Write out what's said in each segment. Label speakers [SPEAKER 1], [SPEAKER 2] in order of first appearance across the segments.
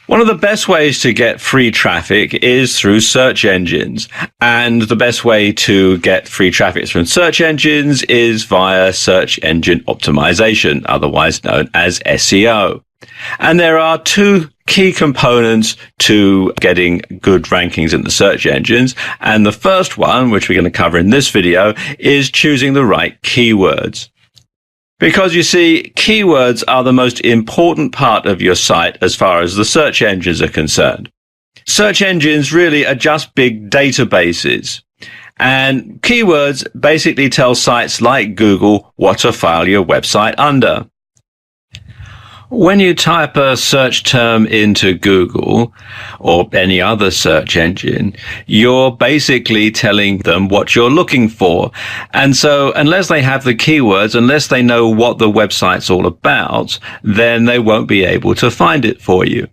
[SPEAKER 1] One of the best ways to get free traffic is through search engines. And the best way to get free traffic from search engines is via search engine optimization, otherwise known as SEO. And there are two key components to getting good rankings in the search engines. And the first one, which we're going to cover in this video, is choosing the right keywords. Because you see, keywords are the most important part of your site as far as the search engines are concerned. Search engines really are just big databases. And keywords basically tell sites like Google what to file your website under. When you type a search term into Google or any other search engine, you're basically telling them what you're looking for. And so unless they have the keywords, unless they know what the website's all about, then they won't be able to find it for you.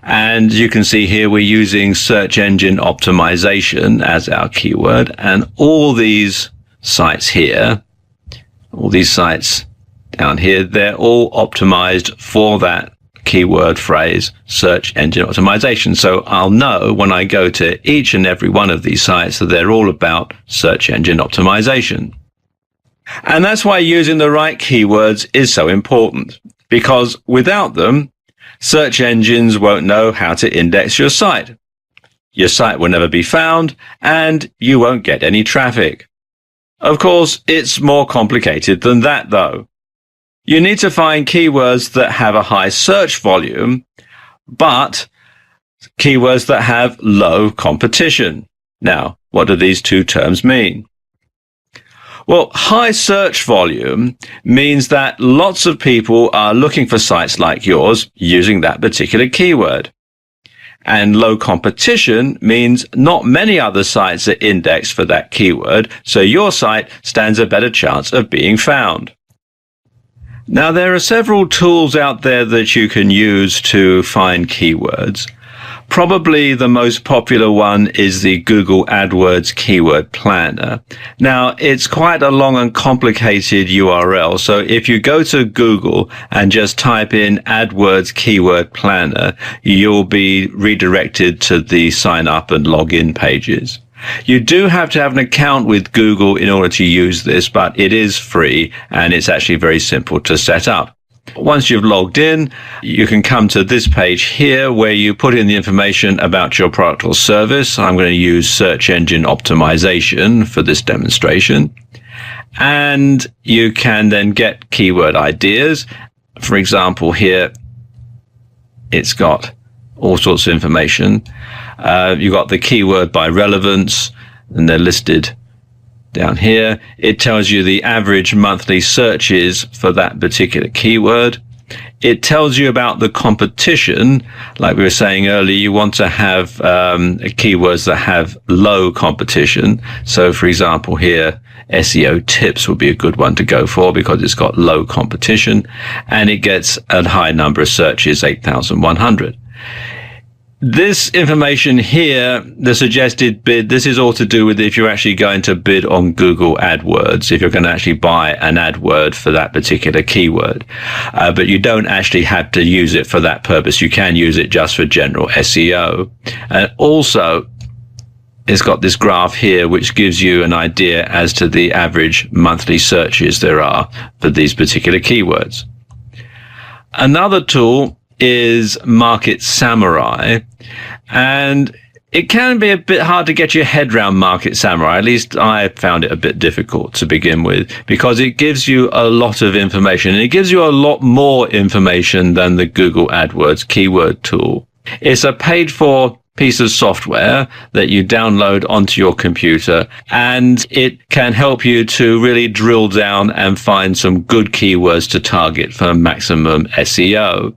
[SPEAKER 1] And you can see here we're using search engine optimization as our keyword, and all these sites here, all these sites down here, they're all optimized for that keyword phrase, search engine optimization. So I'll know when I go to each and every one of these sites that they're all about search engine optimization. And that's why using the right keywords is so important, because without them, search engines won't know how to index your site. Your site will never be found, and you won't get any traffic. Of course, it's more complicated than that, though. You need to find keywords that have a high search volume, but keywords that have low competition. Now, what do these two terms mean? Well, high search volume means that lots of people are looking for sites like yours using that particular keyword. And low competition means not many other sites are indexed for that keyword, so your site stands a better chance of being found. Now, there are several tools out there that you can use to find keywords. Probably the most popular one is the Google AdWords Keyword Planner. Now, it's quite a long and complicated URL, so if you go to Google and just type in AdWords Keyword Planner, you'll be redirected to the sign up and login pages. You do have to have an account with Google in order to use this, but it is free and it's actually very simple to set up. Once you've logged in, you can come to this page here where you put in the information about your product or service. I'm going to use search engine optimization for this demonstration. And you can then get keyword ideas. For example, here it's got all sorts of information. You've got the keyword by relevance, and they're listed down here. It tells you the average monthly searches for that particular keyword. It tells you about the competition. Like we were saying earlier, you want to have keywords that have low competition. So, for example, here, SEO tips would be a good one to go for because it's got low competition and it gets a high number of searches, 8,100. This information here, the suggested bid, this is all to do with if you're actually going to bid on Google AdWords, if you're going to actually buy an AdWord for that particular keyword. But you don't actually have to use it for that purpose. You can use it just for general SEO. And also, it's got this graph here which gives you an idea as to the average monthly searches there are for these particular keywords. Another tool is Market Samurai, and it can be a bit hard to get your head around Market Samurai. At least I found it a bit difficult to begin with, because it gives you a lot of information, and it gives you a lot more information than the Google AdWords keyword tool. It's a paid-for piece of software that you download onto your computer, and it can help you to really drill down and find some good keywords to target for maximum SEO.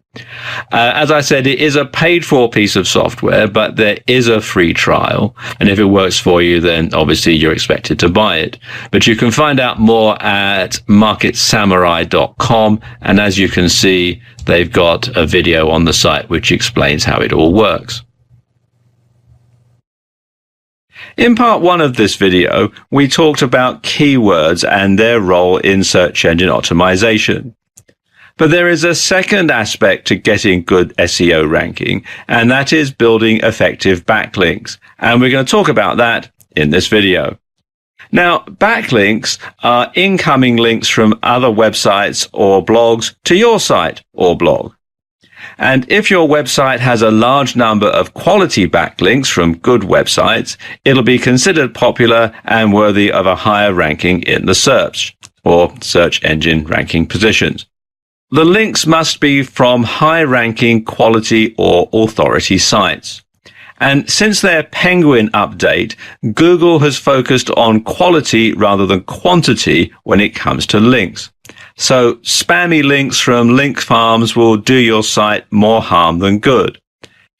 [SPEAKER 1] As I said, it is a paid-for piece of software, but there is a free trial, and if it works for you, then obviously you're expected to buy it. But you can find out more at marketsamurai.com, and as you can see, they've got a video on the site which explains how it all works. In part one of this video, we talked about keywords and their role in search engine optimization. But there is a second aspect to getting good SEO ranking, and that is building effective backlinks. And we're going to talk about that in this video. Now, backlinks are incoming links from other websites or blogs to your site or blog. And if your website has a large number of quality backlinks from good websites, it'll be considered popular and worthy of a higher ranking in the search or search engine ranking positions. The links must be from high-ranking quality or authority sites. And since their Penguin update, Google has focused on quality rather than quantity when it comes to links. So spammy links from link farms will do your site more harm than good.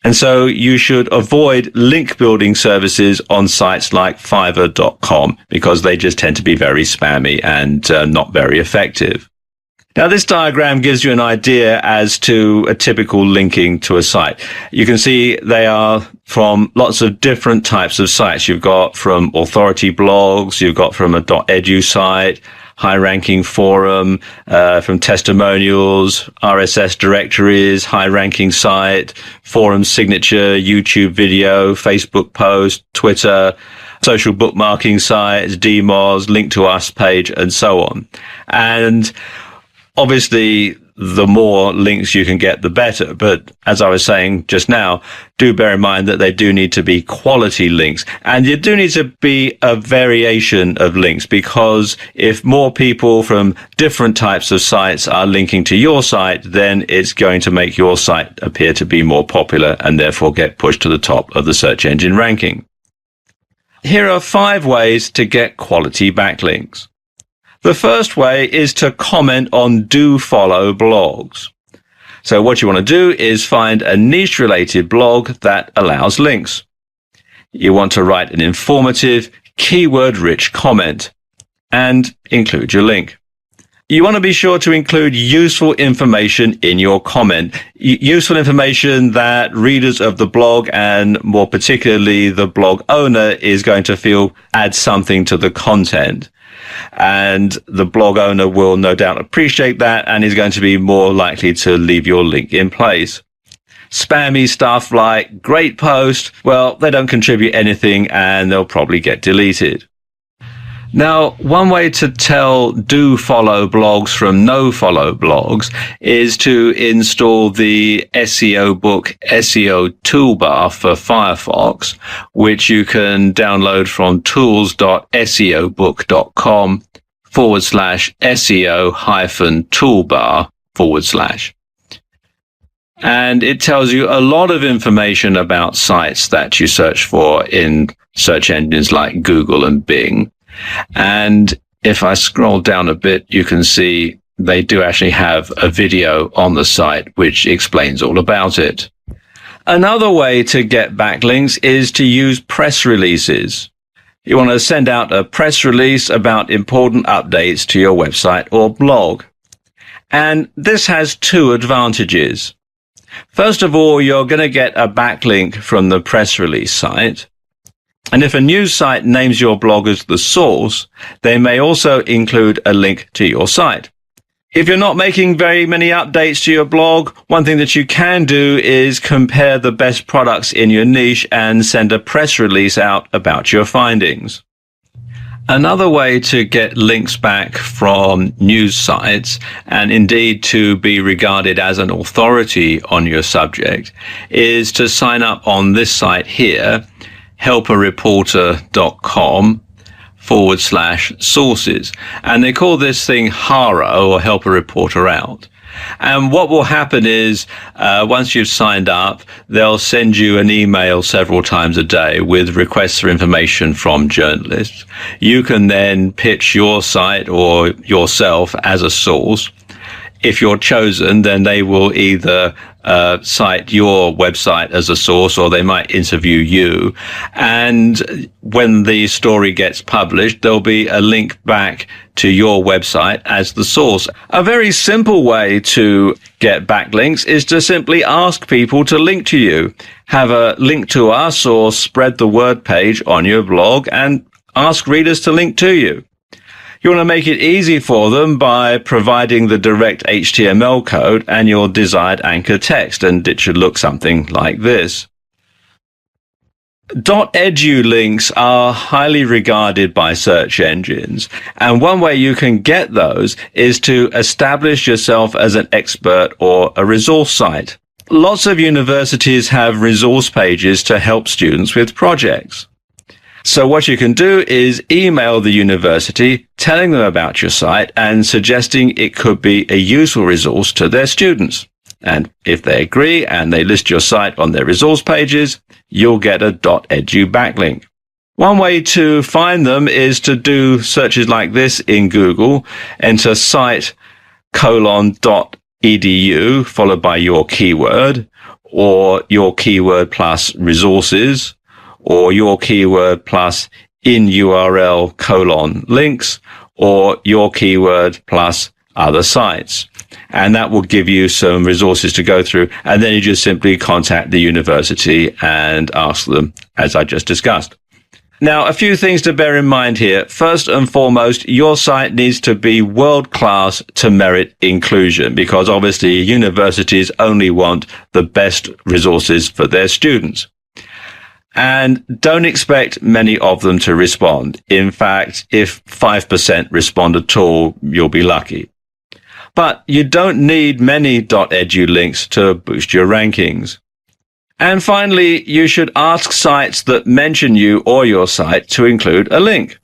[SPEAKER 1] And so you should avoid link building services on sites like Fiverr.com because they just tend to be very spammy and not very effective. Now, this diagram gives you an idea as to a typical linking to a site. You can see they are from lots of different types of sites. You've got from authority blogs, you've got from a .edu site, high-ranking forum, from testimonials, RSS directories, high-ranking site, forum signature, YouTube video, Facebook post, Twitter, social bookmarking sites, DMOZ, link to us page, and so on. And obviously, the more links you can get, the better. But as I was saying just now, do bear in mind that they do need to be quality links. And you do need to be a variation of links, because if more people from different types of sites are linking to your site, then it's going to make your site appear to be more popular and therefore get pushed to the top of the search engine ranking. Here are 5 ways to get quality backlinks. The first way is to comment on do-follow blogs. So what you want to do is find a niche-related blog that allows links. You want to write an informative, keyword-rich comment and include your link. You want to be sure to include useful information in your comment, useful information that readers of the blog and more particularly the blog owner is going to feel adds something to the content. And the blog owner will no doubt appreciate that and is going to be more likely to leave your link in place. Spammy stuff like great post, well, they don't contribute anything and they'll probably get deleted. Now, one way to tell do follow blogs from no follow blogs is to install the SEO book SEO toolbar for Firefox, which you can download from tools.seobook.com/SEO-toolbar/. And it tells you a lot of information about sites that you search for in search engines like Google and Bing. And if I scroll down a bit, you can see they do actually have a video on the site which explains all about it. Another way to get backlinks is to use press releases. You want to send out a press release about important updates to your website or blog. And this has 2 advantages. First of all, you're going to get a backlink from the press release site. And if a news site names your blog as the source, they may also include a link to your site. If you're not making very many updates to your blog, one thing that you can do is compare the best products in your niche and send a press release out about your findings. Another way to get links back from news sites, and indeed to be regarded as an authority on your subject, is to sign up on this site here, helpareporter.com/sources. And they call this thing HARO, or Help a Reporter Out. And what will happen is, once you've signed up, they'll send you an email several times a day with requests for information from journalists. You can then pitch your site or yourself as a source. If you're chosen, then they will either cite your website as a source, or they might interview you. And when the story gets published, there'll be a link back to your website as the source. A very simple way to get backlinks is to simply ask people to link to you. Have a link to us or spread the word page on your blog and ask readers to link to you. You want to make it easy for them by providing the direct HTML code and your desired anchor text, and it should look something like this. .edu links are highly regarded by search engines, and one way you can get those is to establish yourself as an expert or a resource site. Lots of universities have resource pages to help students with projects. So what you can do is email the university telling them about your site and suggesting it could be a useful resource to their students. And if they agree and they list your site on their resource pages, you'll get a .edu backlink. One way to find them is to do searches like this in Google. Enter site:.edu followed by your keyword, or your keyword plus resources, or your keyword plus in URL : links, or your keyword plus other sites. And that will give you some resources to go through. And then you just simply contact the university and ask them, as I just discussed. Now, a few things to bear in mind here. First and foremost, your site needs to be world-class to merit inclusion, because obviously universities only want the best resources for their students. And don't expect many of them to respond. In fact, if 5% respond at all, you'll be lucky. But you don't need many .edu links to boost your rankings. And finally, you should ask sites that mention you or your site to include a link.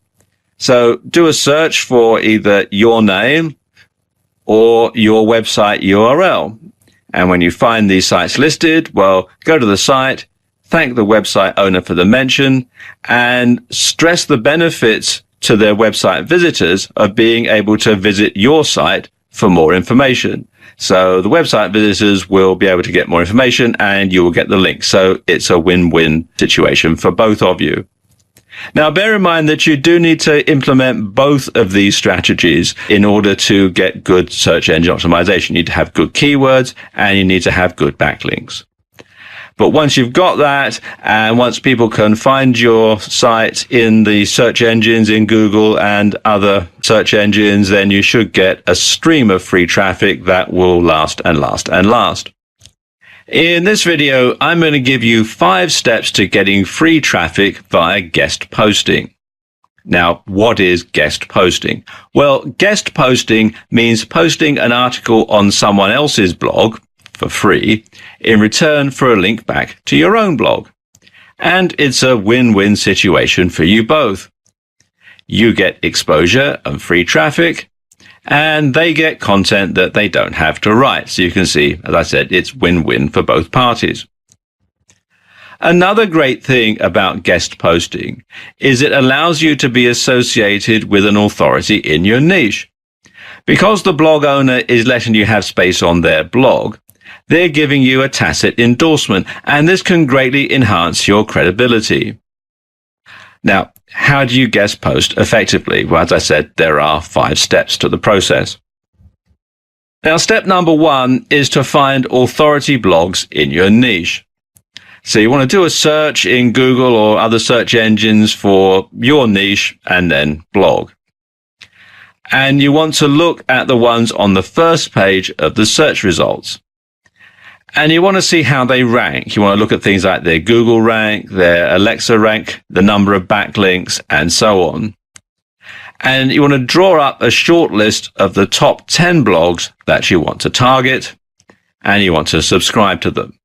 [SPEAKER 1] So do a search for either your name or your website URL. And when you find these sites listed, well, go to the site, thank the website owner for the mention, and stress the benefits to their website visitors of being able to visit your site for more information. So the website visitors will be able to get more information and you will get the link. So it's a win-win situation for both of you. Now, bear in mind that you do need to implement both of these strategies in order to get good search engine optimization. You need to have good keywords and you need to have good backlinks. But once you've got that, and once people can find your site in the search engines in Google and other search engines, then you should get a stream of free traffic that will last and last and last. In this video, I'm going to give you 5 steps to getting free traffic via guest posting. Now, what is guest posting? Well, guest posting means posting an article on someone else's blog for free in return for a link back to your own blog. And it's a win-win situation for you both. You get exposure and free traffic, and they get content that they don't have to write. So you can see, as I said, it's win-win for both parties. Another great thing about guest posting is it allows you to be associated with an authority in your niche. Because the blog owner is letting you have space on their blog, they're giving you a tacit endorsement, and this can greatly enhance your credibility. Now, how do you guest post effectively? Well, as I said, there are 5 steps to the process. Now, step number 1 is to find authority blogs in your niche. So you want to do a search in Google or other search engines for your niche and then blog. And you want to look at the ones on the first page of the search results. And you want to see how they rank. You want to look at things like their Google rank, their Alexa rank, the number of backlinks, and so on. And you want to draw up a short list of the top 10 blogs that you want to target, and you want to subscribe to them.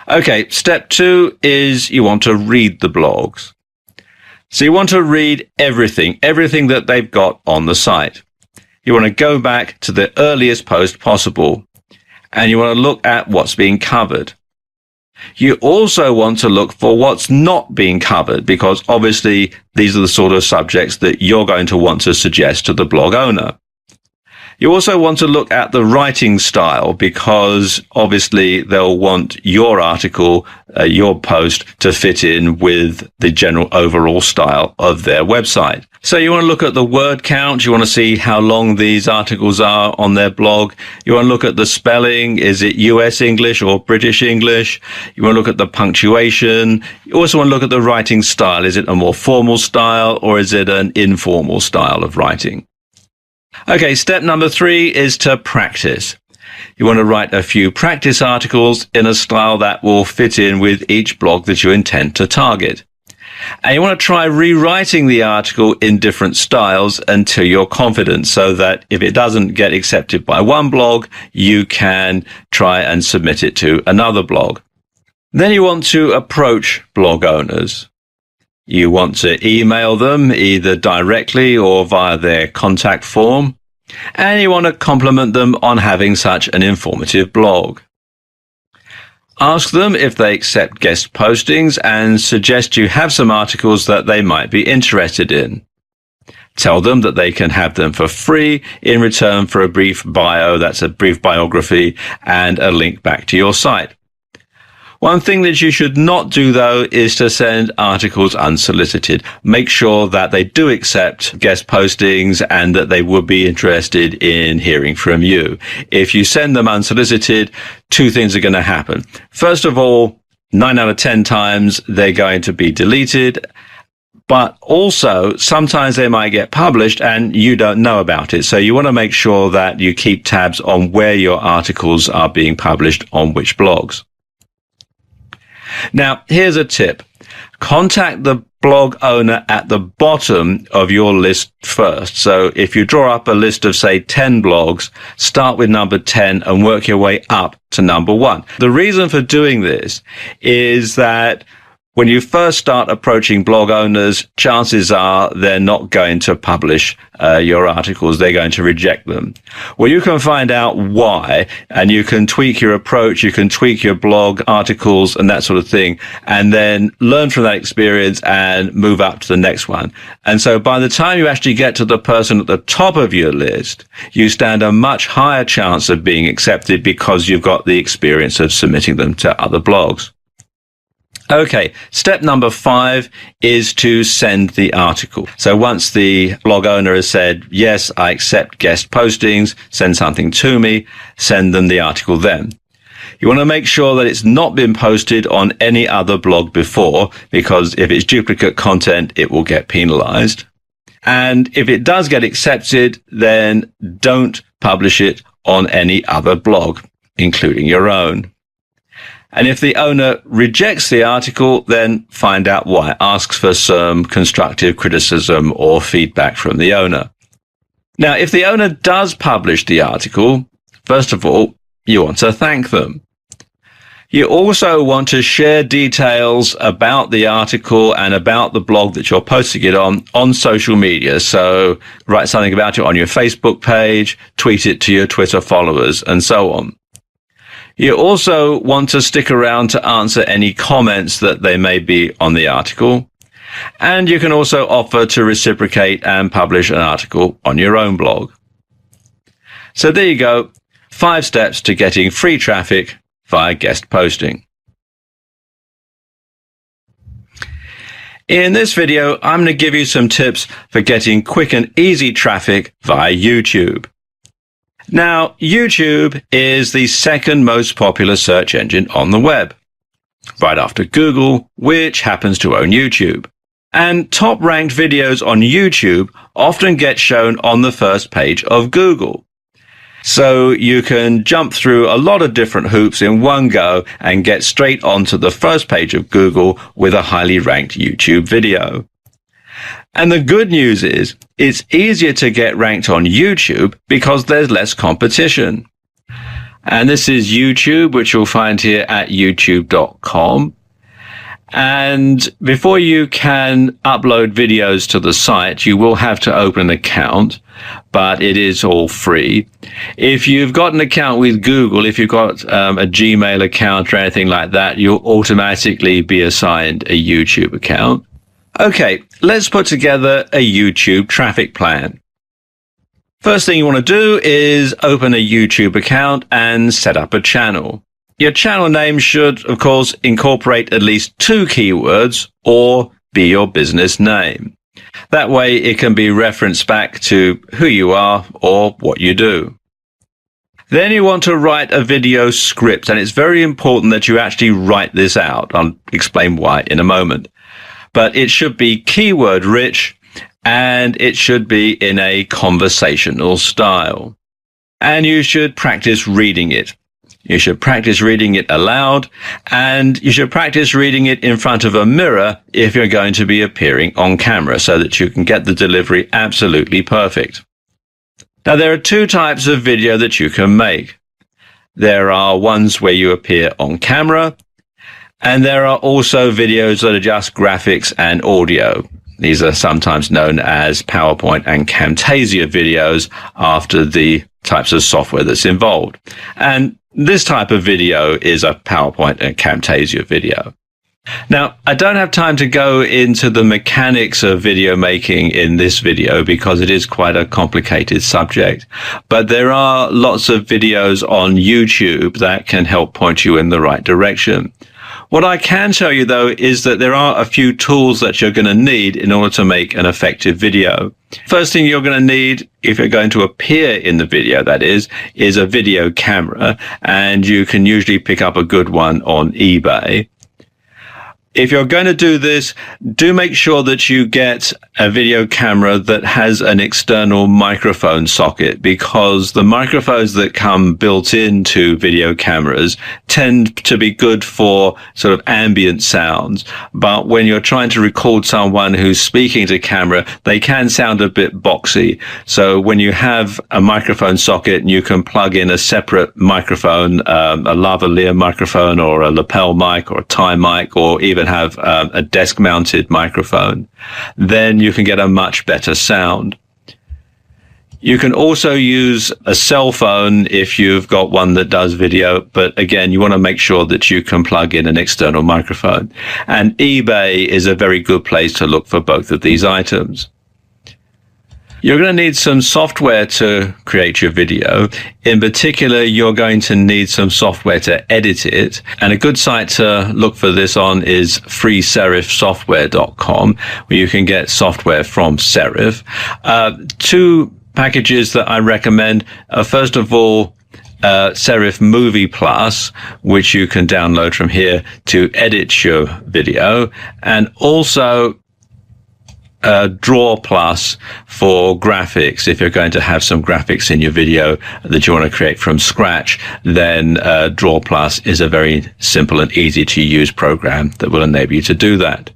[SPEAKER 1] Okay, step 2 is you want to read the blogs. So you want to read everything that they've got on the site. You want to go back to the earliest post possible, and you want to look at what's being covered. You also want to look for what's not being covered, because obviously these are the sort of subjects that you're going to want to suggest to the blog owner. You also want to look at the writing style because obviously they'll want your article, your post to fit in with the general overall style of their website. So you want to look at the word count. You want to see how long these articles are on their blog. You want to look at the spelling. Is it US English or British English? You want to look at the punctuation. You also want to look at the writing style. Is it a more formal style or is it an informal style of writing? Okay, step number 3 is to practice. You want to write a few practice articles in a style that will fit in with each blog that you intend to target. And you want to try rewriting the article in different styles until you're confident so that if it doesn't get accepted by one blog, you can try and submit it to another blog. Then you want to approach blog owners. You want to email them either directly or via their contact form, and you want to compliment them on having such an informative blog. Ask them if they accept guest postings and suggest you have some articles that they might be interested in. Tell them that they can have them for free in return for a brief bio, that's a brief biography, and a link back to your site. One thing that you should not do, though, is to send articles unsolicited. Make sure that they do accept guest postings and that they would be interested in hearing from you. If you send them unsolicited, 2 things are going to happen. First of all, 9 out of 10 times they're going to be deleted. But also, sometimes they might get published and you don't know about it. So you want to make sure that you keep tabs on where your articles are being published on which blogs. Now, here's a tip. Contact the blog owner at the bottom of your list first. So if you draw up a list of, say, 10 blogs, start with number 10 and work your way up to number 1. The reason for doing this is that when you first start approaching blog owners, chances are they're not going to publish your articles. They're going to reject them. Well, you can find out why, and you can tweak your approach. You can tweak your blog articles and that sort of thing, and then learn from that experience and move up to the next one. And so by the time you actually get to the person at the top of your list, you stand a much higher chance of being accepted because you've got the experience of submitting them to other blogs. Okay, step number 5 is to send the article. So once the blog owner has said, yes, I accept guest postings, send something to me, send them the article then. You want to make sure that it's not been posted on any other blog before, because if it's duplicate content, it will get penalized. And if it does get accepted, then don't publish it on any other blog, including your own. And if the owner rejects the article, then find out why. Ask for some constructive criticism or feedback from the owner. Now, if the owner does publish the article, first of all, you want to thank them. You also want to share details about the article and about the blog that you're posting it on social media. So write something about it on your Facebook page, tweet it to your Twitter followers, and so on. You also want to stick around to answer any comments that there may be on the article. And you can also offer to reciprocate and publish an article on your own blog. So there you go, 5 steps to getting free traffic via guest posting. In this video, I'm going to give you some tips for getting quick and easy traffic via YouTube. Now, YouTube is the second most popular search engine on the web, right after Google, which happens to own YouTube. And top-ranked videos on YouTube often get shown on the first page of Google. So you can jump through a lot of different hoops in one go and get straight onto the first page of Google with a highly ranked YouTube video. And the good news is, it's easier to get ranked on YouTube because there's less competition. And this is YouTube, which you'll find here at youtube.com. And before you can upload videos to the site, you will have to open an account, but it is all free. If you've got an account with Google, if you've got a Gmail account or anything like that, you'll automatically be assigned a YouTube account. Okay, let's put together a YouTube traffic plan. First thing you want to do is open a YouTube account and set up a channel. Your channel name should, of course, incorporate at least 2 keywords or be your business name. That way it can be referenced back to who you are or what you do. Then you want to write a video script, and it's very important that you actually write this out. I'll explain why in a moment. But it should be keyword rich, and it should be in a conversational style. And you should practice reading it. You should practice reading it aloud, and you should practice reading it in front of a mirror if you're going to be appearing on camera so that you can get the delivery absolutely perfect. Now, there are 2 types of video that you can make. There are ones where you appear on camera, and there are also videos that are just graphics and audio. These are sometimes known as PowerPoint and Camtasia videos after the types of software that's involved. And this type of video is a PowerPoint and Camtasia video. Now, I don't have time to go into the mechanics of video making in this video because it is quite a complicated subject, but there are lots of videos on YouTube that can help point you in the right direction. What I can tell you, though, is that there are a few tools that you're going to need in order to make an effective video. First thing you're going to need, if you're going to appear in the video, that is a video camera, and you can usually pick up a good one on eBay. If you're going to do this, do make sure that you get a video camera that has an external microphone socket, because the microphones that come built into video cameras tend to be good for sort of ambient sounds. But when you're trying to record someone who's speaking to camera, they can sound a bit boxy. So when you have a microphone socket and you can plug in a separate microphone, a lavalier microphone or a lapel mic or a tie mic, or even have a desk-mounted microphone, then you can get a much better sound. You can also use a cell phone if you've got one that does video, but again, you want to make sure that you can plug in an external microphone. And eBay is a very good place to look for both of these items. You're going to need some software to create your video. In particular, you're going to need some software to edit it. And a good site to look for this on is freeserifsoftware.com, where you can get software from Serif. 2 packages that I recommend are, first of all, Serif Movie Plus, which you can download from here to edit your video, and also Draw Plus for graphics. If you're going to have some graphics in your video that you want to create from scratch, then Draw Plus is a very simple and easy to use program that will enable you to do that.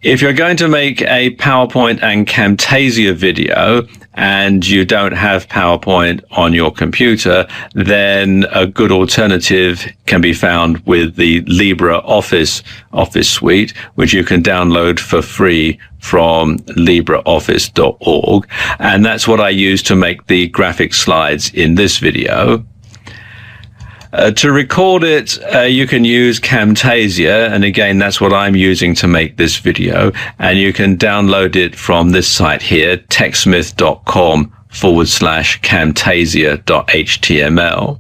[SPEAKER 1] If you're going to make a PowerPoint and Camtasia video and you don't have PowerPoint on your computer, then a good alternative can be found with the LibreOffice suite, which you can download for free from LibreOffice.org. And that's what I use to make the graphic slides in this video. To record it, you can use Camtasia, and again, that's what I'm using to make this video, and you can download it from this site here, techsmith.com/camtasia.html.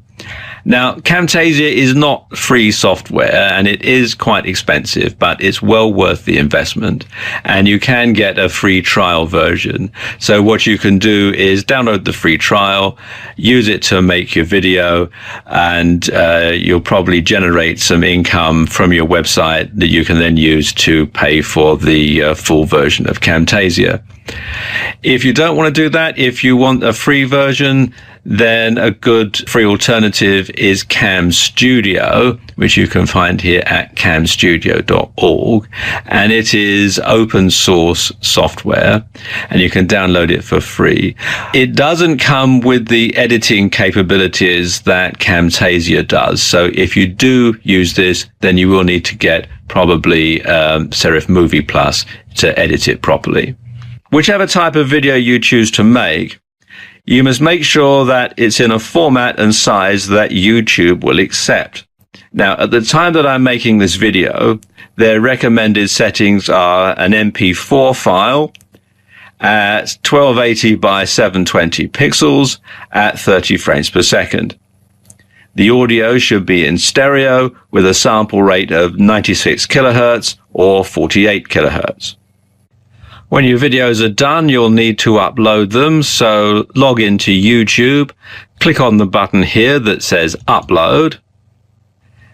[SPEAKER 1] Now, Camtasia is not free software, and it is quite expensive, but it's well worth the investment, and you can get a free trial version. So what you can do is download the free trial, use it to make your video, and you'll probably generate some income from your website that you can then use to pay for the full version of Camtasia. If you don't want to do that, if you want a free version, then a good free alternative is Cam Studio, which you can find here at camstudio.org. And it is open source software, and you can download it for free. It doesn't come with the editing capabilities that Camtasia does. So if you do use this, then you will need to get probably Serif Movie Plus to edit it properly. Whichever type of video you choose to make, you must make sure that it's in a format and size that YouTube will accept. Now, at the time that I'm making this video, their recommended settings are an MP4 file at 1280 by 720 pixels at 30 frames per second. The audio should be in stereo with a sample rate of 96 kilohertz or 48 kilohertz. When your videos are done, you'll need to upload them, so log into YouTube, click on the button here that says Upload,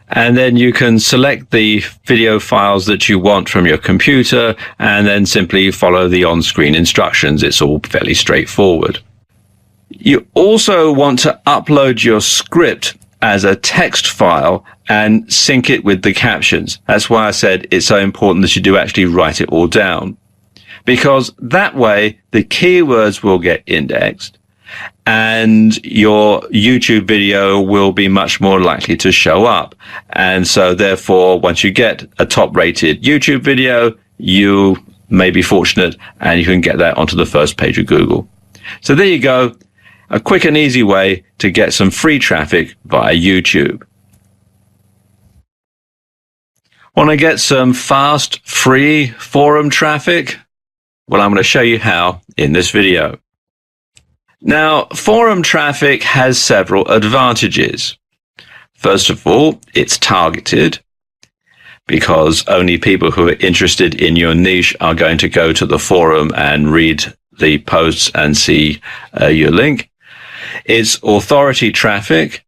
[SPEAKER 1] and then you can select the video files that you want from your computer and then simply follow the on-screen instructions. It's all fairly straightforward. You also want to upload your script as a text file and sync it with the captions. That's why I said it's so important that you do actually write it all down, because that way the keywords will get indexed and your YouTube video will be much more likely to show up. And so therefore, once you get a top rated YouTube video, you may be fortunate and you can get that onto the first page of Google. So there you go. A quick and easy way to get some free traffic via YouTube. Want to get some fast, free forum traffic? Well, I'm going to show you how in this video. Now, forum traffic has several advantages. First of all, it's targeted, because only people who are interested in your niche are going to go to the forum and read the posts and see your link. It's authority traffic,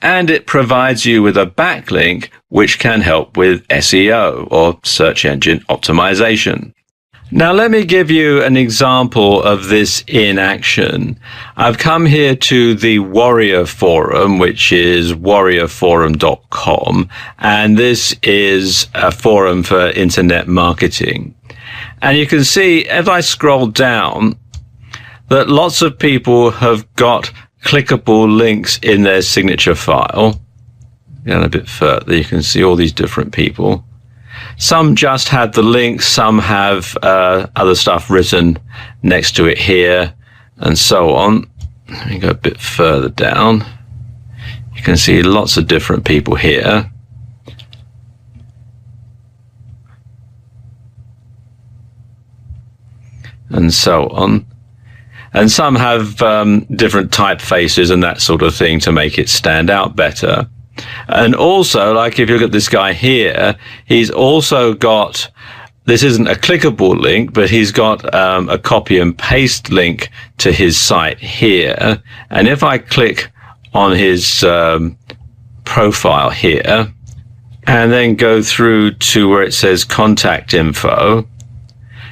[SPEAKER 1] and it provides you with a backlink which can help with SEO, or search engine optimization. Now, let me give you an example of this in action. I've come here to the Warrior Forum, which is warriorforum.com, and this is a forum for internet marketing. And you can see, as I scroll down, that lots of people have got clickable links in their signature file. Down a bit further, you can see all these different people. Some just have the link, some have other stuff written next to it here, and so on. Let me go a bit further down. You can see lots of different people here. And so on. And some have different typefaces and that sort of thing to make it stand out better. And also, like if you look at this guy here, he's also got, this isn't a clickable link, but he's got a copy and paste link to his site here. And if I click on his profile here and then go through to where it says contact info,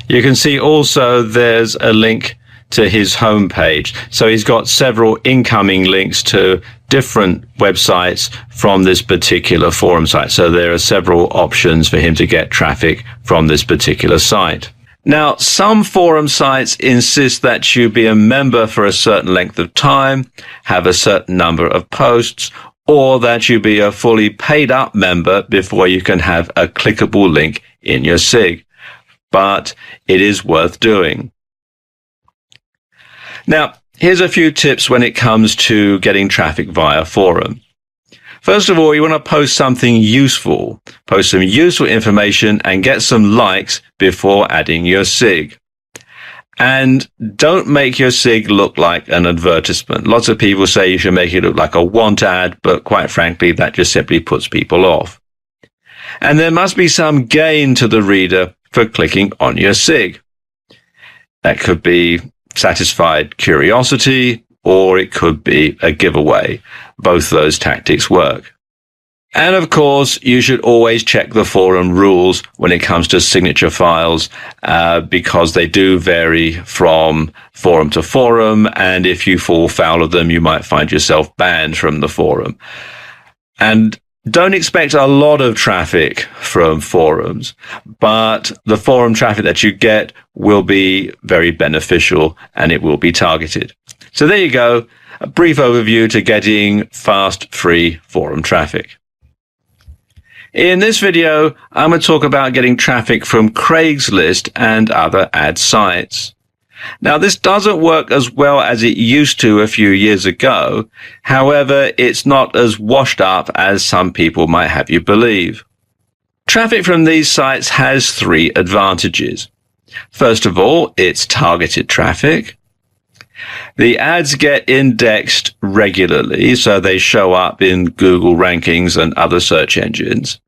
[SPEAKER 1] you can see also there's a link to his homepage. So he's got several incoming links to different websites from this particular forum site. So there are several options for him to get traffic from this particular site. Now, some forum sites insist that you be a member for a certain length of time, have a certain number of posts, or that you be a fully paid up member before you can have a clickable link in your SIG. But it is worth doing. Now, here's a few tips when it comes to getting traffic via forum. First of all, you want to post something useful. Post some useful information and get some likes before adding your SIG. And don't make your SIG look like an advertisement. Lots of people say you should make it look like a want ad, but quite frankly, that just simply puts people off. And there must be some gain to the reader for clicking on your SIG. That could be satisfied curiosity, or it could be a giveaway. Both those tactics work. And of course, you should always check the forum rules when it comes to signature files, because they do vary from forum to forum, and if you fall foul of them, you might find yourself banned from the forum. And don't expect a lot of traffic from forums, but the forum traffic that you get will be very beneficial and it will be targeted. So there you go, a brief overview to getting fast, free forum traffic. In this video, I'm going to talk about getting traffic from Craigslist and other ad sites. Now, this doesn't work as well as it used to a few years ago. However, it's not as washed up as some people might have you believe. Traffic from these sites has three advantages. First of all, it's targeted traffic. The ads get indexed regularly, so they show up in Google rankings and other search engines.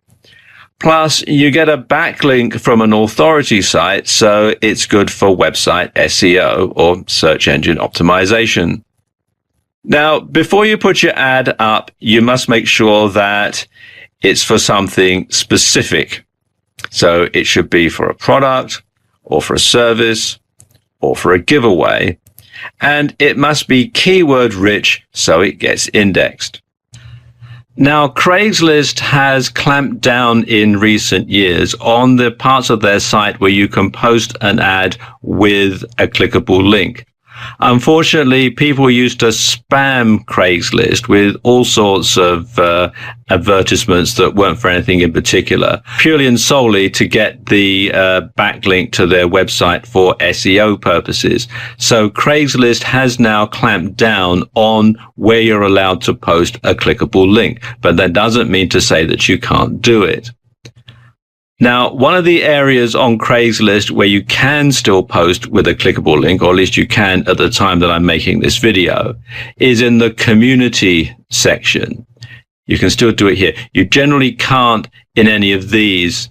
[SPEAKER 1] Plus, you get a backlink from an authority site, so it's good for website SEO or search engine optimization. Now, before you put your ad up, you must make sure that it's for something specific. So it should be for a product, or for a service, or for a giveaway. And it must be keyword rich so it gets indexed. Now, Craigslist has clamped down in recent years on the parts of their site where you can post an ad with a clickable link. Unfortunately, people used to spam Craigslist with all sorts of advertisements that weren't for anything in particular, purely and solely to get the backlink to their website for SEO purposes. So Craigslist has now clamped down on where you're allowed to post a clickable link, but that doesn't mean to say that you can't do it. Now, one of the areas on Craigslist where you can still post with a clickable link, or at least you can at the time that I'm making this video, is in the community section. You can still do it here. You generally can't in any of these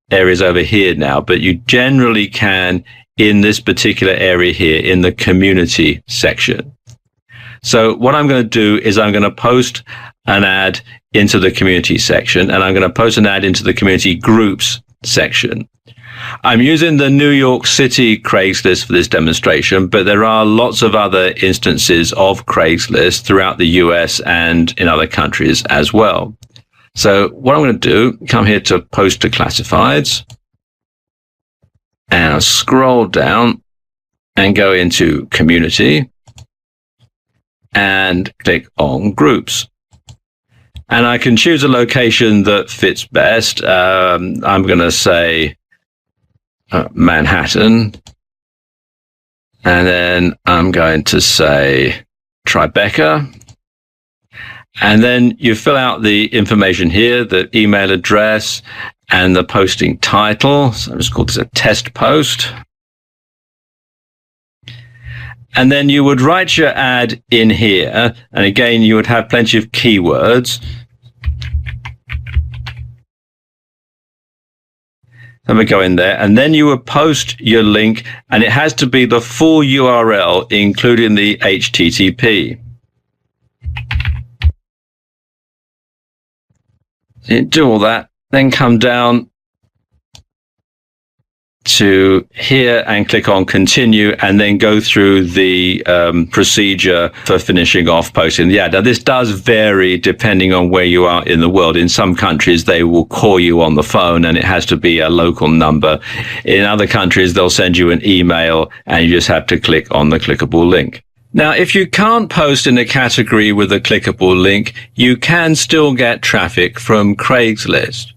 [SPEAKER 1] areas over here now, but you generally can in this particular area here in the community section. So what I'm going to do is I'm going to post an ad into the community section, and I'm going to post an ad into the community groups section. I'm using the New York City Craigslist for this demonstration, but there are lots of other instances of Craigslist throughout the US and in other countries as well. So what I'm going to do, come here to post to classifieds, and I'll scroll down and go into community and click on groups. And I can choose a location that fits best. I'm going to say Manhattan. And then I'm going to say Tribeca. And then you fill out the information here, the email address and the posting title. So I'm just call this a test post. And then you would write your ad in here. And again, you would have plenty of keywords. Let me go in there. And then you would post your link, and it has to be the full URL, including the HTTP. So you do all that, then come down to here and click on continue, and then go through the procedure for finishing off posting the ad. Now, this does vary depending on where you are in the world. In some countries, they will call you on the phone and it has to be a local number. In other countries, they'll send you an email and you just have to click on the clickable link. Now, if you can't post in a category with a clickable link, you can still get traffic from Craigslist.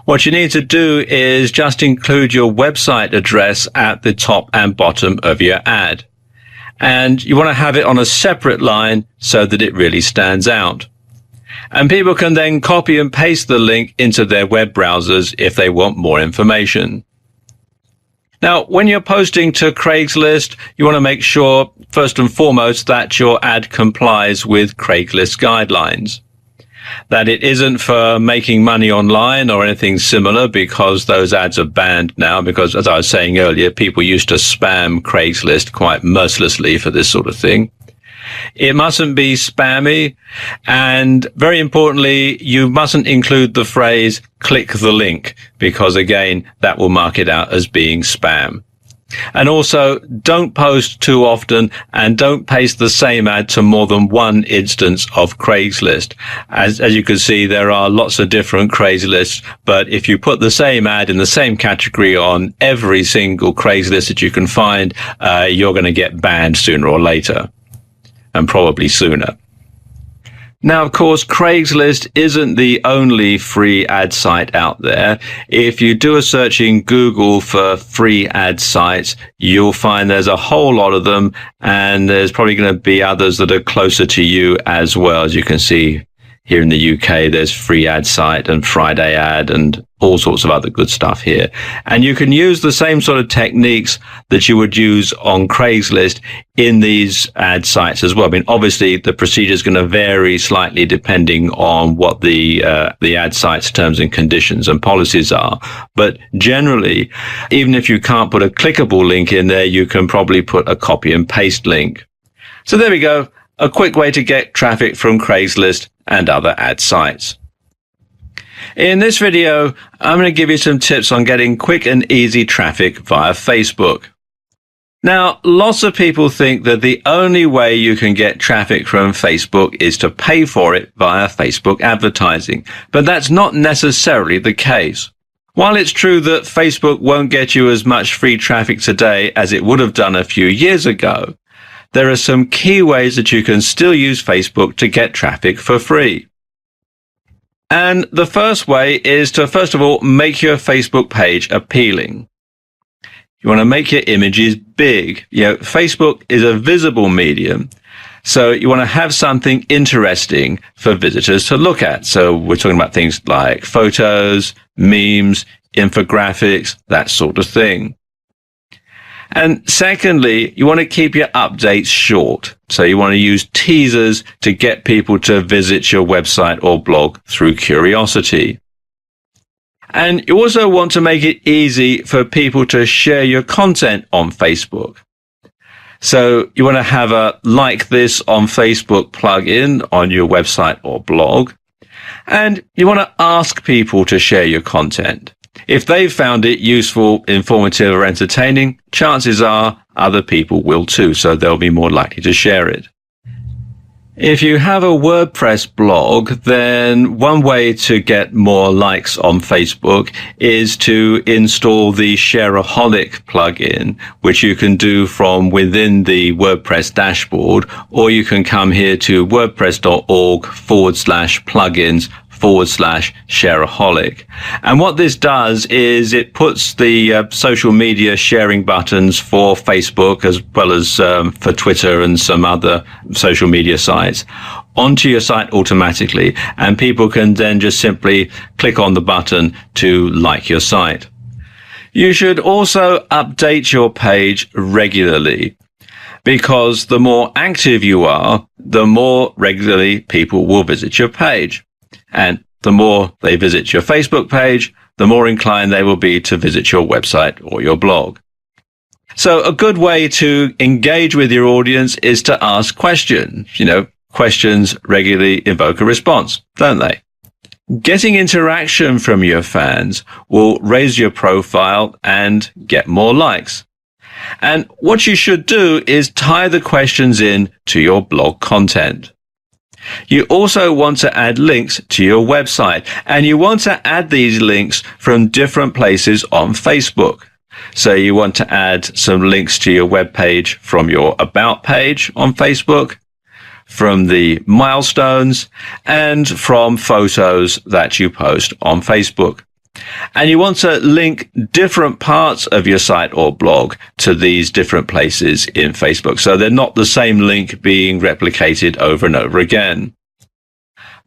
[SPEAKER 1] What you need to do is just include your website address at the top and bottom of your ad. And you want to have it on a separate line so that it really stands out. And people can then copy and paste the link into their web browsers if they want more information. Now, when you're posting to Craigslist, you want to make sure, first and foremost, that your ad complies with Craigslist guidelines. That it isn't for making money online or anything similar, because those ads are banned now, because, as I was saying earlier, people used to spam Craigslist quite mercilessly for this sort of thing. It mustn't be spammy, and very importantly, you mustn't include the phrase click the link, because again, that will mark it out as being spam. And also, don't post too often, and don't paste the same ad to more than one instance of Craigslist. As you can see, there are lots of different Craigslist, but if you put the same ad in the same category on every single Craigslist that you can find, you're going to get banned sooner or later, and probably sooner. Now, of course, Craigslist isn't the only free ad site out there. If you do a search in Google for free ad sites, you'll find there's a whole lot of them, and there's probably going to be others that are closer to you as well. As you can see Here in the UK, there's Free Ad Site and Friday Ad and all sorts of other good stuff here. And you can use the same sort of techniques that you would use on Craigslist in these ad sites as well. I mean, obviously, the procedure is going to vary slightly depending on what the ad site's terms and conditions and policies are. But generally, even if you can't put a clickable link in there, you can probably put a copy and paste link. So there we go. A quick way to get traffic from Craigslist and other ad sites. In this video, I'm going to give you some tips on getting quick and easy traffic via Facebook. Now, lots of people think that the only way you can get traffic from Facebook is to pay for it via Facebook advertising, but that's not necessarily the case. While it's true that Facebook won't get you as much free traffic today as it would have done a few years ago, there are some key ways that you can still use Facebook to get traffic for free. And the first way is to, first of all, make your Facebook page appealing. You want to make your images big. Facebook is a visible medium, so you want to have something interesting for visitors to look at. So we're talking about things like photos, memes, infographics, that sort of thing. And secondly, you want to keep your updates short. So you want to use teasers to get people to visit your website or blog through curiosity. And you also want to make it easy for people to share your content on Facebook. So you want to have a Like This on Facebook plugin on your website or blog. And you want to ask people to share your content. If they've found it useful, informative, or entertaining, chances are other people will too, so they'll be more likely to share it. If you have a WordPress blog, then one way to get more likes on Facebook is to install the Shareaholic plugin, which you can do from within the WordPress dashboard, or you can come here to wordpress.org/plugins/Shareaholic. And what this does is it puts the social media sharing buttons for Facebook as well as for Twitter and some other social media sites onto your site automatically, and people can then just simply click on the button to like your site. You should also update your page regularly, because the more active you are, the more regularly people will visit your page. And the more they visit your Facebook page, the more inclined they will be to visit your website or your blog. So a good way to engage with your audience is to ask questions. Questions regularly evoke a response, don't they? Getting interaction from your fans will raise your profile and get more likes. And what you should do is tie the questions in to your blog content. You also want to add links to your website, and you want to add these links from different places on Facebook. So you want to add some links to your web page from your About page on Facebook, from the milestones, and from photos that you post on Facebook. And you want to link different parts of your site or blog to these different places in Facebook, so they're not the same link being replicated over and over again.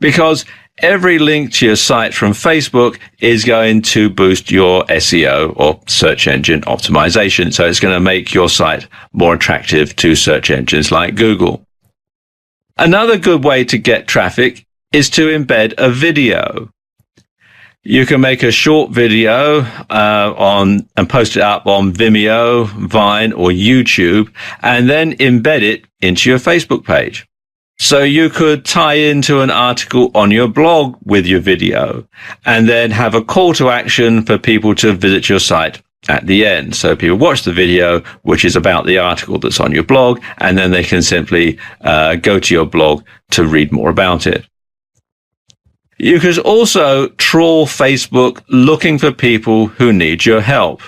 [SPEAKER 1] Because every link to your site from Facebook is going to boost your SEO, or search engine optimization. So it's going to make your site more attractive to search engines like Google. Another good way to get traffic is to embed a video. You can make a short video and post it up on Vimeo, Vine, or YouTube, and then embed it into your Facebook page. So you could tie into an article on your blog with your video, and then have a call to action for people to visit your site at the end. So people watch the video, which is about the article that's on your blog, and then they can simply go to your blog to read more about it. You could also trawl Facebook looking for people who need your help.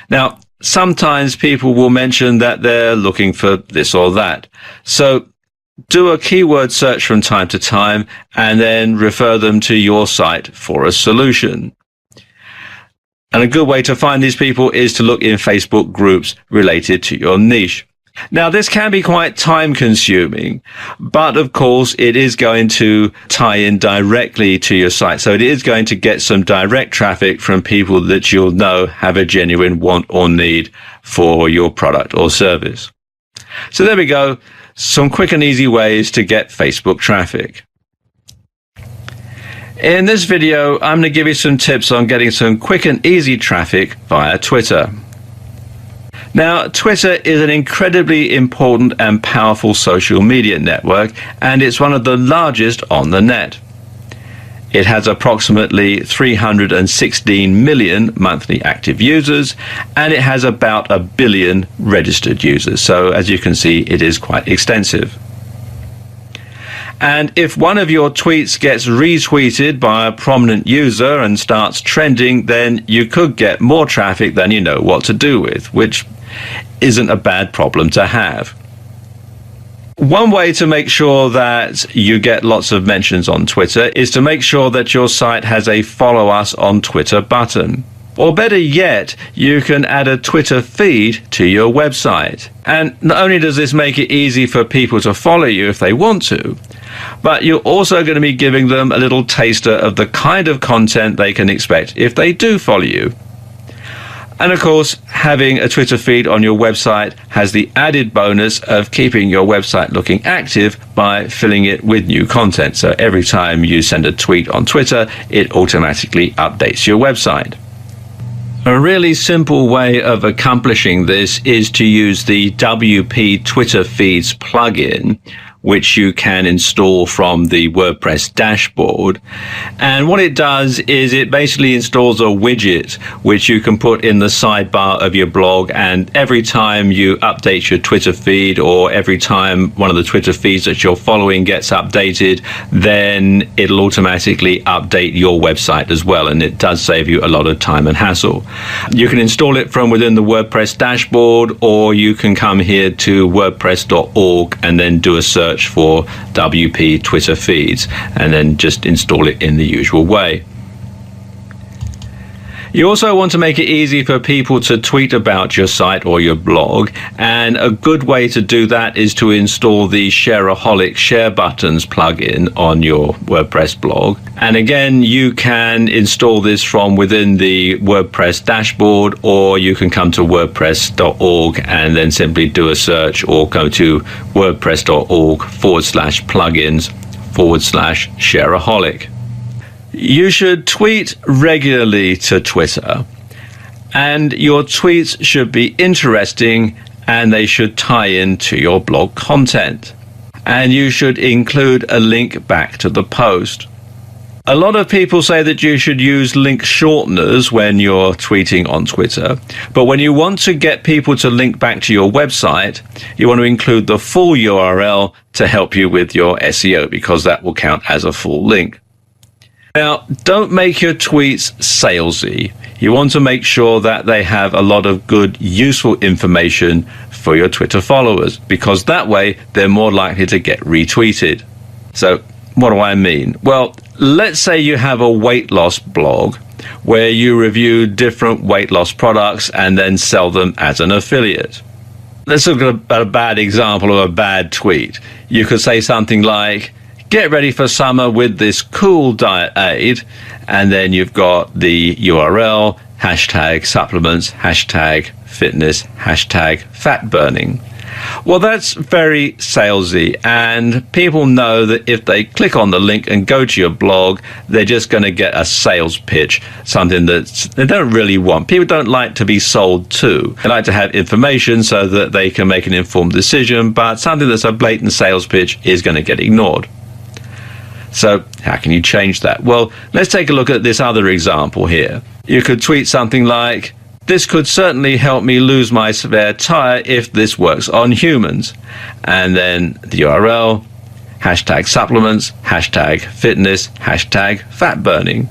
[SPEAKER 1] Now, sometimes people will mention that they're looking for this or that. So do a keyword search from time to time and then refer them to your site for a solution. And a good way to find these people is to look in Facebook groups related to your niche. Now, this can be quite time consuming, but of course it is going to tie in directly to your site. So it is going to get some direct traffic from people that you'll know have a genuine want or need for your product or service. So there we go. Some quick and easy ways to get Facebook traffic. In this video, I'm going to give you some tips on getting some quick and easy traffic via Twitter. Now, Twitter is an incredibly important and powerful social media network, and it's one of the largest on the net. It has approximately 316 million monthly active users, and it has about 1 billion registered users. So, as you can see, it is quite extensive. And if one of your tweets gets retweeted by a prominent user and starts trending, then you could get more traffic than you know what to do with, which isn't a bad problem to have. One way to make sure that you get lots of mentions on Twitter is to make sure that your site has a follow us on Twitter button. Or better yet, you can add a Twitter feed to your website. And not only does this make it easy for people to follow you if they want to, but you're also going to be giving them a little taster of the kind of content they can expect if they do follow you. And of course, having a Twitter feed on your website has the added bonus of keeping your website looking active by filling it with new content. So every time you send a tweet on Twitter, it automatically updates your website. A really simple way of accomplishing this is to use the WP Twitter Feeds plugin, which you can install from the WordPress dashboard. And what it does is it basically installs a widget which you can put in the sidebar of your blog, and every time you update your Twitter feed, or every time one of the Twitter feeds that you're following gets updated, then it'll automatically update your website as well, and it does save you a lot of time and hassle. You can install it from within the WordPress dashboard, or you can come here to wordpress.org and then do a search for WP Twitter Feeds and then just install it in the usual way. You also want to make it easy for people to tweet about your site or your blog, and a good way to do that is to install the Shareaholic Share Buttons plugin on your WordPress blog. And again, you can install this from within the WordPress dashboard, or you can come to wordpress.org and then simply do a search, or go to wordpress.org/plugins/Shareaholic. You should tweet regularly to Twitter, and your tweets should be interesting and they should tie into your blog content. And you should include a link back to the post. A lot of people say that you should use link shorteners when you're tweeting on Twitter, but when you want to get people to link back to your website, you want to include the full URL to help you with your SEO, because that will count as a full link. Now, don't make your tweets salesy. You want to make sure that they have a lot of good, useful information for your Twitter followers, because that way they're more likely to get retweeted. So, what do I mean? Well, let's say you have a weight loss blog where you review different weight loss products and then sell them as an affiliate. Let's look at a bad example of a bad tweet. You could say something like, "Get ready for summer with this cool diet aid," and then you've got the URL, #supplements, #fitness, #fat burning. Well, that's very salesy, and people know that if they click on the link and go to your blog, they're just going to get a sales pitch, something that they don't really want. People don't like to be sold to. They like to have information so that they can make an informed decision, but something that's a blatant sales pitch is going to get ignored. So how can you change that? Well, let's take a look at this other example here. You could tweet something like, "This could certainly help me lose my spare tire if this works on humans." And then the URL, #supplements, #fitness, #fat burning.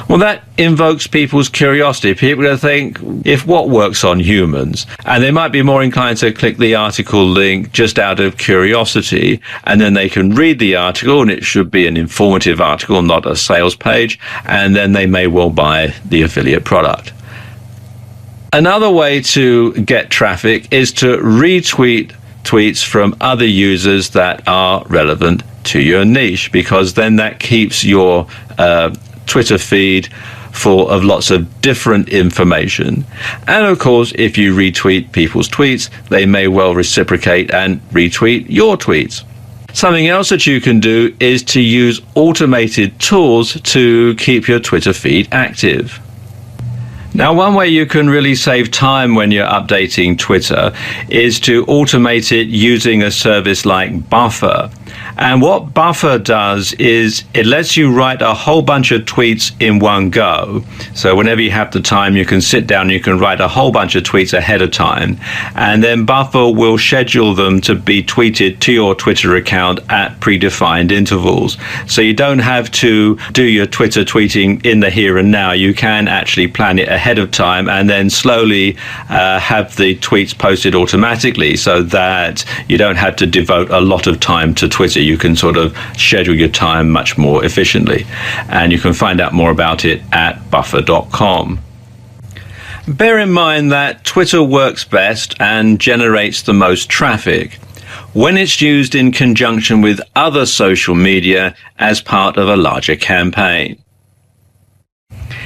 [SPEAKER 1] Well, that invokes people's curiosity. People are going to think, if what works on humans? And they might be more inclined to click the article link just out of curiosity, and then they can read the article, and it should be an informative article, not a sales page, and then they may well buy the affiliate product. Another way to get traffic is to retweet tweets from other users that are relevant to your niche, because then that keeps your Twitter feed full of lots of different information. And of course, if you retweet people's tweets, they may well reciprocate and retweet your tweets. Something else that you can do is to use automated tools to keep your Twitter feed active. Now, one way you can really save time when you're updating Twitter is to automate it using a service like Buffer. And what Buffer does is it lets you write a whole bunch of tweets in one go. So whenever you have the time, you can sit down, you can write a whole bunch of tweets ahead of time. And then Buffer will schedule them to be tweeted to your Twitter account at predefined intervals. So you don't have to do your Twitter tweeting in the here and now. You can actually plan it ahead of time and then slowly have the tweets posted automatically, so that you don't have to devote a lot of time to Twitter. You can sort of schedule your time much more efficiently. And you can find out more about it at buffer.com. Bear in mind that Twitter works best and generates the most traffic when it's used in conjunction with other social media as part of a larger campaign.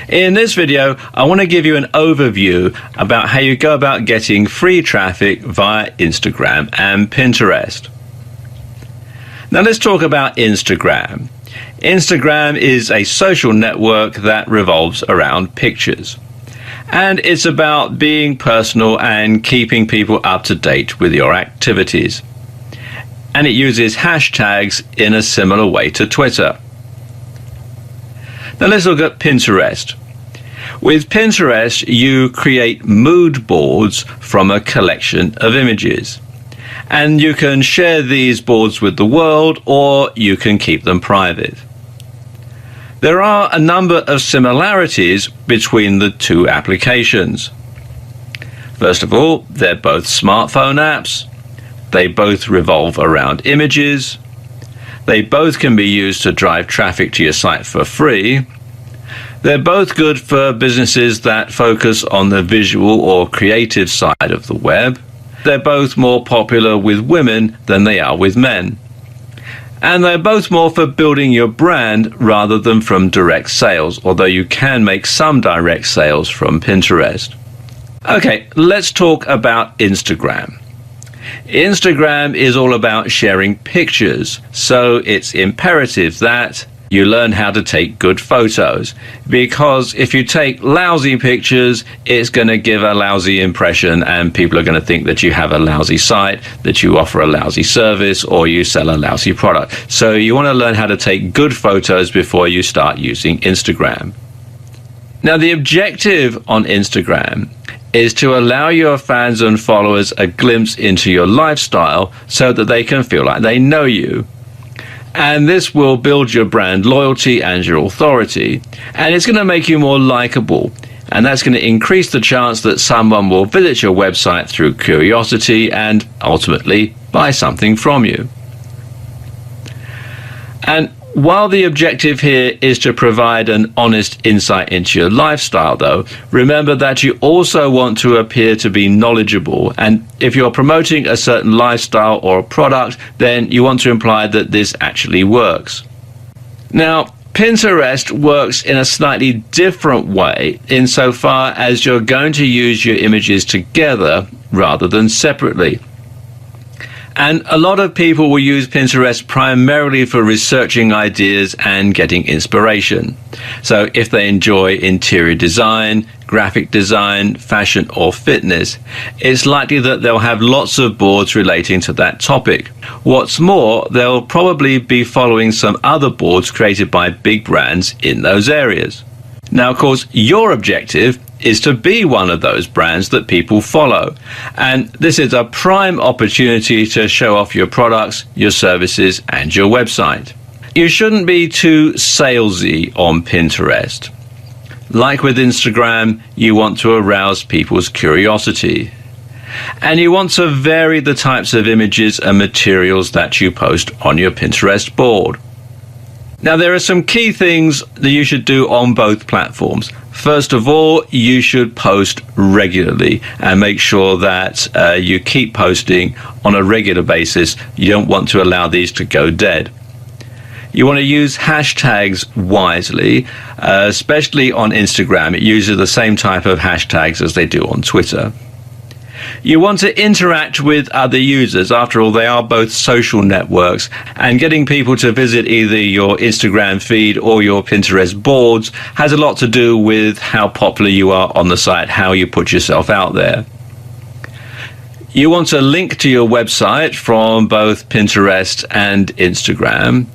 [SPEAKER 1] In this video, I want to give you an overview about how you go about getting free traffic via Instagram and Pinterest. Now let's talk about Instagram. Instagram is a social network that revolves around pictures. And it's about being personal and keeping people up to date with your activities. And it uses hashtags in a similar way to Twitter. Now let's look at Pinterest. With Pinterest, you create mood boards from a collection of images. And you can share these boards with the world, or you can keep them private. There are a number of similarities between the two applications. First of all, they're both smartphone apps. They both revolve around images. They both can be used to drive traffic to your site for free. They're both good for businesses that focus on the visual or creative side of the web. They're both more popular with women than they are with men. And they're both more for building your brand rather than from direct sales, although you can make some direct sales from Pinterest. Okay, let's talk about Instagram. Instagram is all about sharing pictures, so it's imperative that you learn how to take good photos, because if you take lousy pictures, it's going to give a lousy impression and people are going to think that you have a lousy site, that you offer a lousy service, or you sell a lousy product. So you want to learn how to take good photos before you start using Instagram. Now, the objective on Instagram is to allow your fans and followers a glimpse into your lifestyle so that they can feel like they know you. And this will build your brand loyalty and your authority. And it's going to make you more likable. And that's going to increase the chance that someone will visit your website through curiosity and ultimately buy something from you. And while the objective here is to provide an honest insight into your lifestyle, though, remember that you also want to appear to be knowledgeable. And if you're promoting a certain lifestyle or a product, then you want to imply that this actually works. Now, Pinterest works in a slightly different way insofar as you're going to use your images together rather than separately. And a lot of people will use Pinterest primarily for researching ideas and getting inspiration. So if they enjoy interior design, graphic design, fashion or fitness, it's likely that they'll have lots of boards relating to that topic. What's more, they'll probably be following some other boards created by big brands in those areas. Now, of course, your objective is to be one of those brands that people follow. And this is a prime opportunity to show off your products, your services, and your website. You shouldn't be too salesy on Pinterest. Like with Instagram, you want to arouse people's curiosity. And you want to vary the types of images and materials that you post on your Pinterest board. Now, there are some key things that you should do on both platforms. First of all, you should post regularly and make sure that you keep posting on a regular basis. You don't want to allow these to go dead. You want to use hashtags wisely, especially on Instagram. It uses the same type of hashtags as they do on Twitter. You want to interact with other users. After all, they are both social networks, and getting people to visit either your Instagram feed or your Pinterest boards has a lot to do with how popular you are on the site, how you put yourself out there. You want to link to your website from both Pinterest and Instagram.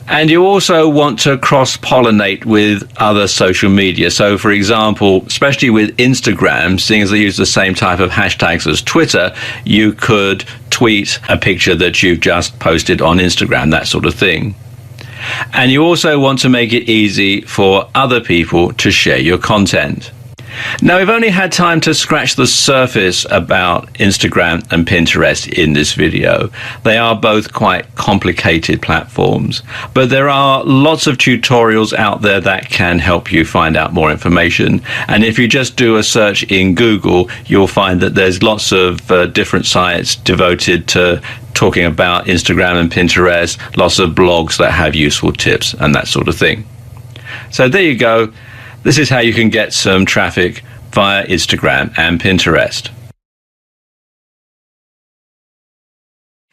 [SPEAKER 1] And you also want to cross-pollinate with other social media. So, for example, especially with Instagram, seeing as they use the same type of hashtags as Twitter, you could tweet a picture that you've just posted on Instagram, that sort of thing. And you also want to make it easy for other people to share your content. Now, we've only had time to scratch the surface about Instagram and Pinterest in this video. They are both quite complicated platforms, but there are lots of tutorials out there that can help you find out more information. And if you just do a search in Google, you'll find that there's lots of different sites devoted to talking about Instagram and Pinterest, lots of blogs that have useful tips and that sort of thing. So there you go. This is how you can get some traffic via Instagram and Pinterest.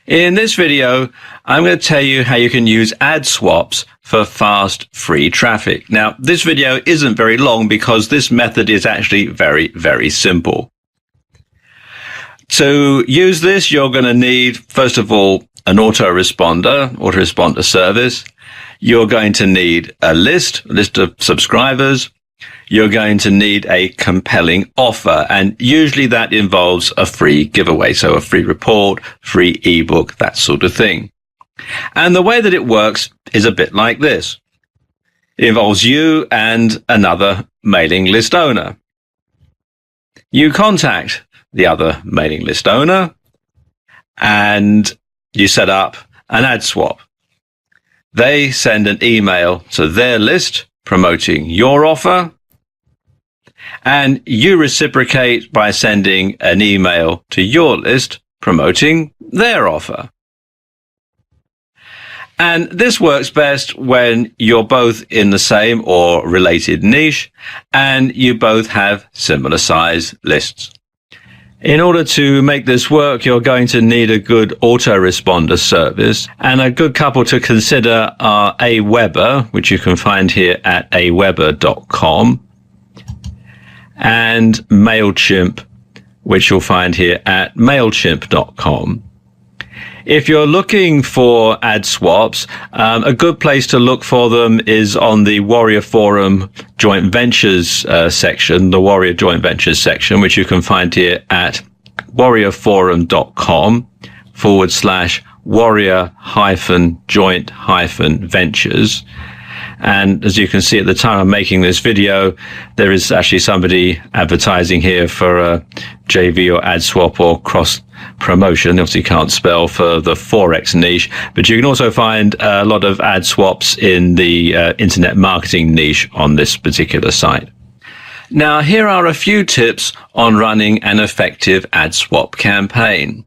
[SPEAKER 1] In this video, I'm going to tell you how you can use ad swaps for fast, free traffic. Now, this video isn't very long because this method is actually very, very simple. To use this, you're going to need, first of all, an autoresponder service. You're going to need a list of subscribers. You're going to need a compelling offer, and usually that involves a free giveaway, so a free report, free ebook, that sort of thing. And the way that it works is a bit like this. It involves you and another mailing list owner. You contact the other mailing list owner and you set up an ad swap. They send an email to their list promoting your offer, and you reciprocate by sending an email to your list promoting their offer. And this works best when you're both in the same or related niche and you both have similar size lists. In order to make this work, you're going to need a good autoresponder service, and a good couple to consider are Aweber, which you can find here at aweber.com, and MailChimp, which you'll find here at mailchimp.com. If you're looking for ad swaps, a good place to look for them is on the Warrior Forum Joint Ventures section, the Warrior Joint Ventures section, which you can find here at warriorforum.com/warrior-joint-ventures. And as you can see at the time I'm making this video, there is actually somebody advertising here for a JV or ad swap or cross promotion. Obviously can't spell for the Forex niche, but you can also find a lot of ad swaps in the internet marketing niche on this particular site. Now, here are a few tips on running an effective ad swap campaign.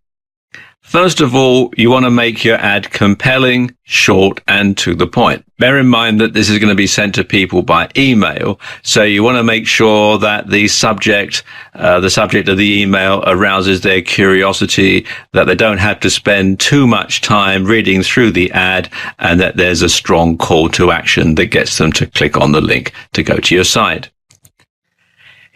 [SPEAKER 1] First of all, you want to make your ad compelling, short, and to the point. Bear in mind that this is going to be sent to people by email, so you want to make sure that the subject of the email arouses their curiosity, that they don't have to spend too much time reading through the ad, and that there's a strong call to action that gets them to click on the link to go to your site.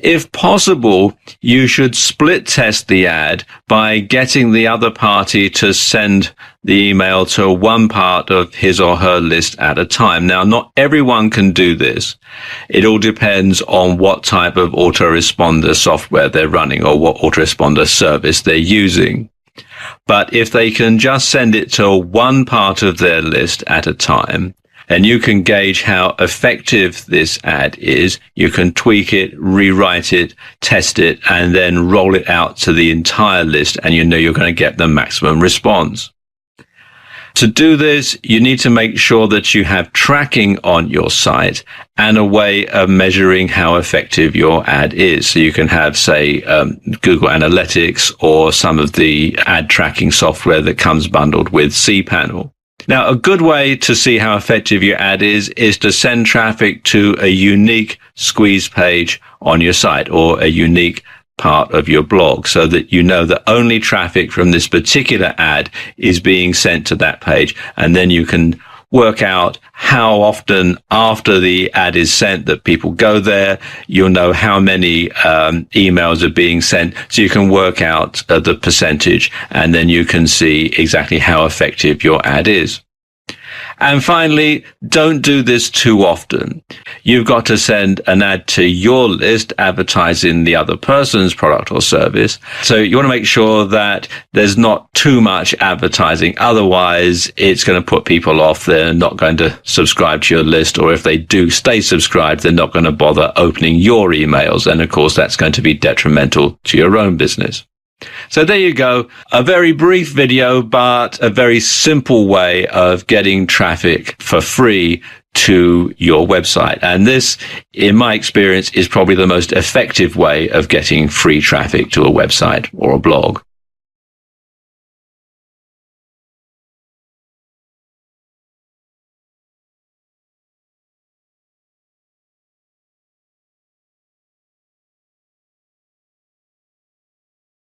[SPEAKER 1] If possible, you should split test the ad by getting the other party to send the email to one part of his or her list at a time. Now, not everyone can do this. It all depends on what type of autoresponder software they're running or what autoresponder service they're using. But if they can just send it to one part of their list at a time, and you can gauge how effective this ad is. You can tweak it, rewrite it, test it, and then roll it out to the entire list, and you know you're going to get the maximum response. To do this, you need to make sure that you have tracking on your site and a way of measuring how effective your ad is. So you can have, say, Google Analytics or some of the ad tracking software that comes bundled with cPanel. Now, a good way to see how effective your ad is to send traffic to a unique squeeze page on your site or a unique part of your blog, so that you know that only traffic from this particular ad is being sent to that page. And then you can work out how often after the ad is sent that people go there. You'll know how many emails are being sent, so you can work out the percentage, and then you can see exactly how effective your ad is. And finally, don't do this too often. You've got to send an ad to your list advertising the other person's product or service. So you want to make sure that there's not too much advertising. Otherwise, it's going to put people off. They're not going to subscribe to your list. Or if they do stay subscribed, they're not going to bother opening your emails. And of course, that's going to be detrimental to your own business. So there you go. A very brief video, but a very simple way of getting traffic for free to your website. And this, in my experience, is probably the most effective way of getting free traffic to a website or a blog.